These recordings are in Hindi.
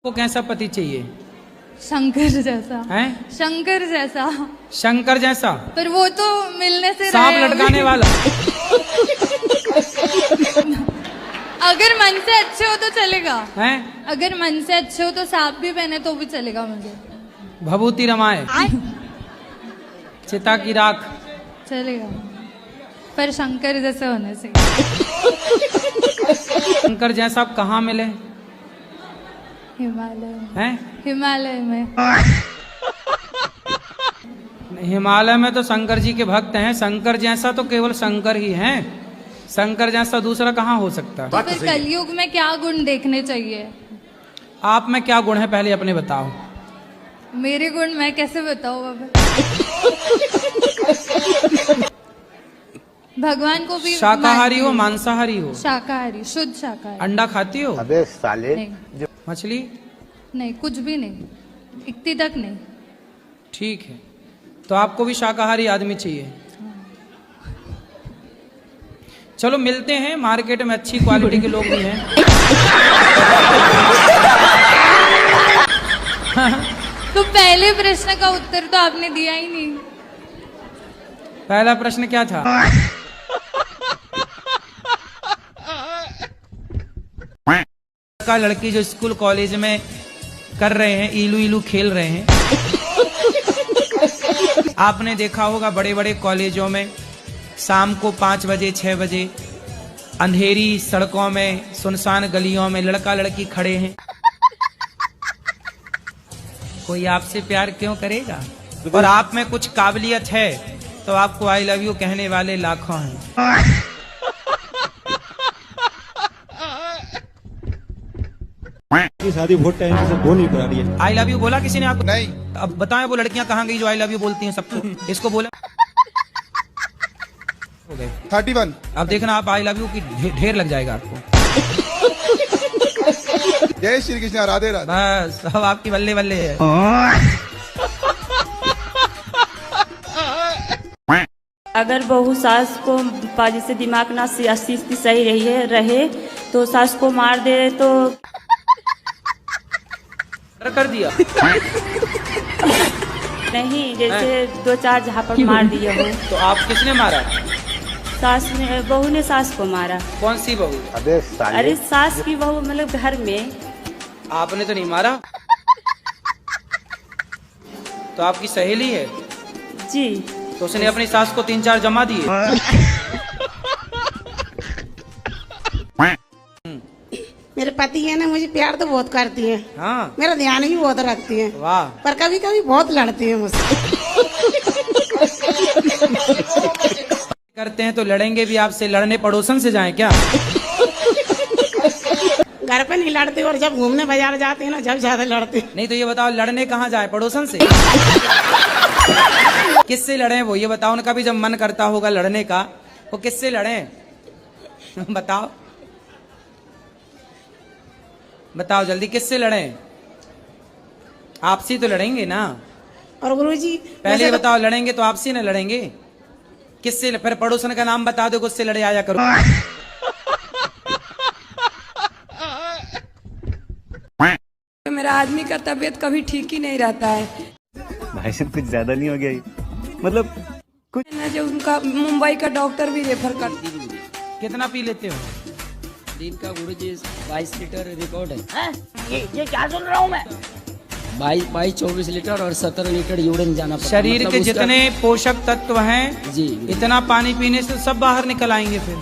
को कैसा पति चाहिए? शंकर जैसा हैं? शंकर जैसा। शंकर जैसा? पर वो तो मिलने से सांप रहे लटकाने वाला? अगर मन से अच्छे हो तो चलेगा। हैं? अगर मन से अच्छे हो तो सांप भी पहने तो भी चलेगा मुझे। भभूति रमाए, चिता की राख चलेगा, पर शंकर जैसे होने से। शंकर जैसा आप कहाँ मिले? हिमालय में। हैं? हिमालय में। हिमालय में तो शंकर जी के भक्त हैं। शंकर जैसा तो केवल शंकर ही हैं। शंकर जैसा दूसरा कहाँ हो सकता है? तो फिर कलयुग में क्या गुण देखने चाहिए? आप में क्या गुण है पहले अपने बताओ। मेरे गुण मैं कैसे बताऊं बाबा? भगवान को भी शाकाहारी हो मांसाहारी हो? शाकाहारी, शुद्ध शाकाहारी। अंडा खाती हो? अबे साले। नहीं, मछली? नहीं, कुछ भी नहीं, इतनी तक नहीं। ठीक है, तो आपको भी शाकाहारी आदमी चाहिए। चलो मिलते हैं, मार्केट में अच्छी क्वालिटी के लोग भी हैं। तो पहले प्रश्न का उत्तर तो आपने दिया ही नहीं। पहला प्रश्न क्या था? लड़का लड़की जो स्कूल कॉलेज में कर रहे हैं, इलू इलू खेल रहे हैं। आपने देखा होगा बड़े बड़े कॉलेजों में शाम को 5 बजे 6 बजे अंधेरी सड़कों में, सुनसान गलियों में लड़का लड़की खड़े हैं। कोई आपसे प्यार क्यों करेगा? और आप में कुछ काबिलियत है तो आपको आई लव यू कहने वाले लाखों हैं। शादी बहुत टाइम से हो नहीं पा रही है। आई लव यू बोला किसी ने आपको? नहीं। अब बताएं वो लड़कियां कहाँ गई जो आई लव यू बोलती हैं सबको? इसको बोला हो गए 31। अब देखना आप आई लव यू की ढेर लग जाएगा आपको। जय श्री कृष्ण, राधे राधे। बस अब आपकी बल्ले बल्ले है। अगर बहू सास को जैसे दिमाग ना सही रहे तो सास को मार दे तो कर दिया नहीं, जैसे 2-4 झापड़ मार दिया हो। तो आप किसने मारा? सास ने, बहू ने सास को मारा। कौन सी बहू? अबे साले। अरे सास की बहू मतलब घर में। आपने तो नहीं मारा? तो आपकी सहेली है? जी। तो उसने अपनी सास को 3-4 जमा दिए। मेरे पति है ना, मुझे प्यार तो बहुत करती है। हाँ। मेरा ध्यान भी बहुत रखती है। वाह। पर कभी कभी बहुत लड़ती है मुझसे। करते हैं तो लड़ेंगे भी आपसे। लड़ने पड़ोसन से जाएं क्या? घर पे नहीं लड़ते और जब घूमने बाजार जाते हैं ना, जब ज्यादा लड़ते। नहीं तो ये बताओ लड़ने कहाँ जाए? पड़ोसन से? किससे लड़े वो ये बताओ। उनका भी जब मन करता होगा लड़ने का, वो किससे लड़े? बताओ बताओ जल्दी, किससे लड़े? आपसी तो लड़ेंगे ना। और गुरुजी पहले बताओ, लड़ेंगे तो आपसी ना लड़ेंगे? किससे? फिर पड़ोसन का नाम बता दो, किससे लड़े आया करो। मेरा आदमी का तबीयत कभी ठीक ही नहीं रहता है। भाई साहब कुछ ज्यादा नहीं हो गया? मतलब कुछ ना, जो उनका मुंबई का डॉक्टर भी रेफर कर। कितना पी लेते हो दिन का? गुरुजी 22 लीटर रिकॉर्ड है। ये क्या सुन रहा हूँ मैं? 22-24 लीटर और 17 लीटर यूरिन जाना पड़ता। शरीर मतलब के जितने पोषक तत्व हैं जी, इतना पानी पीने से सब बाहर निकल आएंगे फिर।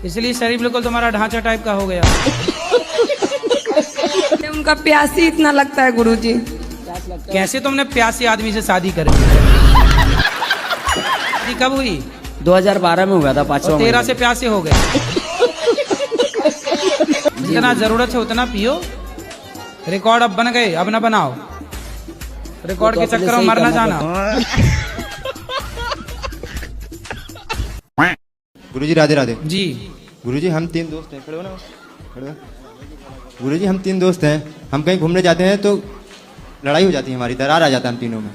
इसलिए शरीर बिल्कुल तुम्हारा ढांचा टाइप का हो गया। उनका प्यासी इतना लगता है गुरुजी। कैसे तुमने प्यासी आदमी से शादी करी? कब हुई? 2012 में हुआ था, 5वां। 13 से प्यासे हो गए। जितना जरूरत है उतना पियो। रिकॉर्ड अब बन गए, अब ना बनाओ। रिकॉर्ड तो के चक्कर में मर ना जाना। गुरुजी राधे राधे। जी गुरुजी हम 3 दोस्त हैं। खड़े हो ना, खड़े हो। गुरुजी हम 3 दोस्त हैं। हम कहीं घूमने जाते हैं तो लड़ाई हो जाती है, हमारी दरार आ जाता है हम तीनों में।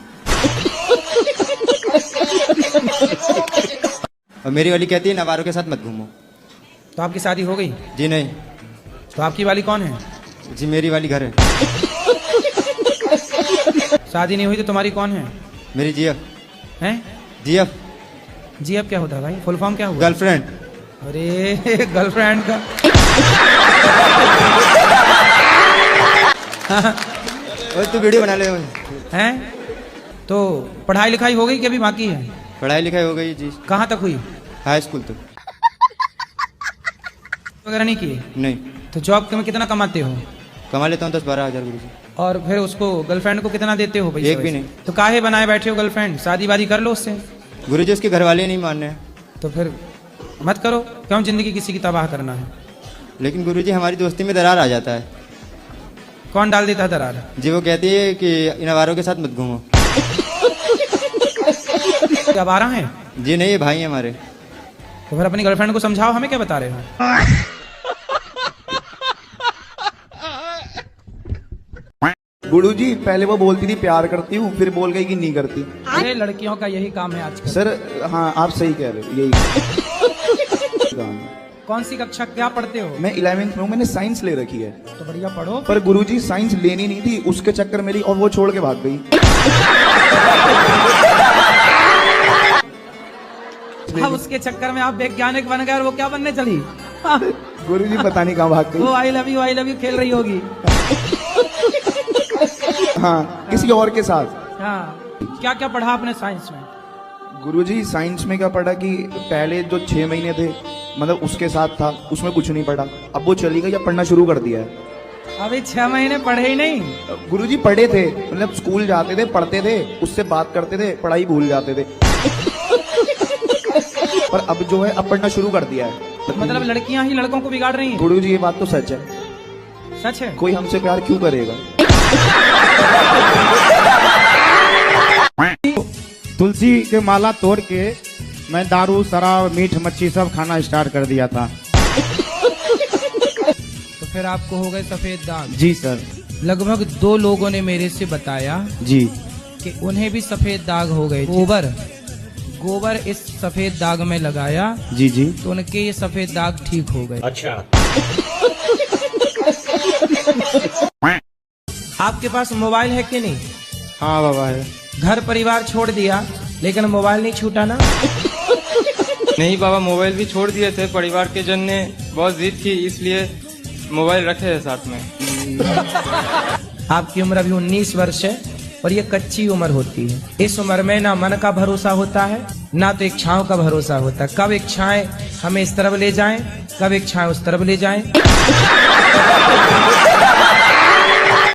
और मेरी वाली कहती है नवारों के साथ मत घूमो। तो आपकी शादी हो गई? जी नहीं। तो आपकी वाली कौन है? जी मेरी वाली घर है। शादी नहीं हुई तो तुम्हारी कौन है? मेरी जीएफ हैं? जीएफ जी अब क्या होता है भाई? फुल फॉर्म क्या हुआ? गर्लफ्रेंड। अरे गर्लफ्रेंड का और तू वीडियो बना ले। हैं? तो पढ़ाई लिखाई हो गई कि अभी बाकी है? पढ़ाई लिखाई हो गई जी, कहाँ तक हुई? हाई स्कूल तक। वगैरह नहीं किए? नहीं। तो जॉब में कितना कमाते हो? कमा लेता हूँ 10-12 हज़ार गुरुजी। और फिर उसको गर्लफ्रेंड को कितना देते हो भाई? एक भी नहीं। तो काहे बनाए बैठे हो गर्लफ्रेंड? शादी वादी कर लो उससे। गुरुजी उसके घर वाले नहीं मान रहे हैं। तो फिर मत करो, क्यों जिंदगी किसी की तबाह करना है? लेकिन गुरुजी हमारी दोस्ती में दरार आ जाता है। कौन डाल देता है दरार? जी वो कहती है कि इन आवारों के साथ मत घूमो। क्या 12 हैं? जी नहीं, ये भाई हैं हमारे। तो फिर अपनी गर्लफ्रेंड को समझाओ, हमें क्या बता रहे हो? गुरुजी पहले वो बोलती थी प्यार करती हूँ, फिर बोल गई कि नहीं करती। अरे लड़कियों का यही काम है आजकल। सर हाँ आप सही कह रहे हो, यही काम है। कौन सी कक्षा क्या पढ़ते हो? मैं 11th में हूँ, मैंने साइंस ले रखी है। तो बढ़िया पढ़ो। पर गुरुजी साइंस लेनी नहीं थी, उसके चक्कर मेरी और वो छोड़ के भाग गई। अब उसके चक्कर में आप वैज्ञानिक बन गए और वो क्या बनने चली? गुरुजी पता नहीं कहाँ भाग गई। वो आई लव यू खेल रही होगी। हाँ किसी और के साथ। हाँ, क्या क्या पढ़ा आपने साइंस में? गुरुजी साइंस में क्या पढ़ा कि पहले जो 6 महीने थे मतलब उसके साथ था, उसमें कुछ नहीं पढ़ा। अब वो चली गई, अब पढ़ना शुरू कर दिया है। अभी 6 महीने पढ़े ही नहीं? गुरुजी पढ़े थे, मतलब स्कूल जाते थे, पढ़ते थे, उससे बात करते थे, पढ़ाई भूल जाते थे। पर अब जो है अब पढ़ना शुरू कर दिया है। मतलब लड़कियां ही लड़कों को बिगाड़ रही हैं? गुरुजी ये बात तो सच है। सच है? कोई हमसे प्यार क्यों करेगा? तुलसी के माला तोड़ के मैं दारू शराब मीठ मच्छी सब खाना स्टार्ट कर दिया था। तो फिर आपको हो गए सफेद दाग? जी सर। लगभग 2 लोगों ने मेरे से बताया जी कि उन्हें भी सफेद दाग हो गए। गोबर इस सफेद दाग में लगाया जी जी, तो उनके ये सफेद दाग ठीक हो गए। अच्छा। आपके पास मोबाइल है कि नहीं? हाँ बाबा है। घर परिवार छोड़ दिया लेकिन मोबाइल नहीं छूटा ना? नहीं बाबा, मोबाइल भी छोड़ दिए थे, परिवार के जन ने बहुत जिद की इसलिए मोबाइल रखे हैं साथ में। आपकी उम्र अभी 19 वर्ष है और ये कच्ची उम्र होती है। इस उम्र में ना मन का भरोसा होता है ना तो इच्छाओं का भरोसा होता है। कब इच्छाएं हमें इस तरफ ले जाएं, कब इच्छाएं उस तरफ ले जाएं।